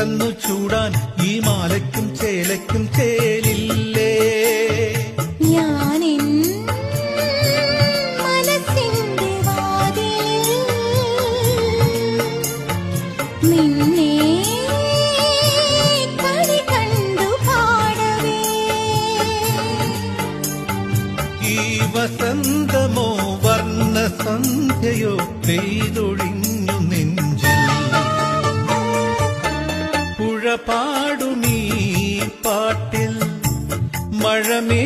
വിഷന്നു ചൂടാൻ ഈ മാലയ്ക്കും ചേലയ്ക്കും ചേലില്ലേ? ഞാനിൻ മനസ്സിന്റെ വാതിലിൽ നിന്നെ കണി കണ്ടു പാടവേ. ഈ വസന്തമോ വർണ്ണ സന്ധ്യയോ പെയ്തൊഴിഞ്ഞു നെഞ്ചിൽ പുഴ പാടുമീ പാട്ടിൽ മഴമേ